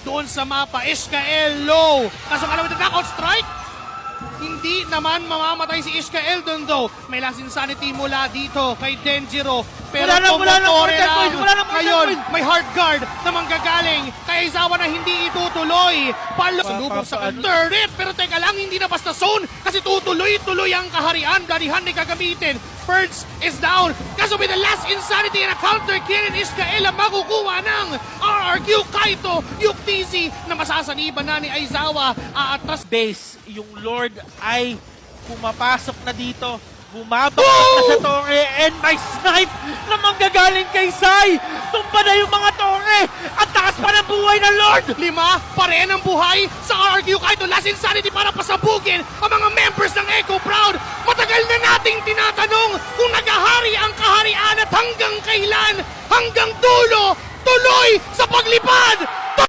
doon sa mapa. Ishkael low. Kaso alam mo ito, knockout strike. Hindi naman mamamatay si Ishkael doon though. May last insanity mula dito kay Denjiro. Pero tumutore lang. Ngayon, may hard guard na manggagaling kay Aizawa na hindi itutuloy. Salubong sa turret. Pero teka lang, hindi na basta zone kasi tutuloy-tuloy ang kaharian. Darihan na gagamitin. Ferds is down. Kaso with the last insanity na counter kill ni Ishkael ang makukuha ng RRQ Kaito Yuktisi na masasaniban na ni Aizawa. Aatras Base, yung Lord ay pumapasok na dito. Bumabak na sa torre and may snipe na manggagaling kay Sai. Tumba na yung mga torre at taas pa ng buhay ng Lord. 5 pa rin ang buhay sa RRQ Kaito. Last insanity para pasabugin ang mga members ng Echo Proud. Matagal na nating tinatanong kung nagahari ang kaharian at hanggang kailan, hanggang dulo, tuloy sa paglipad.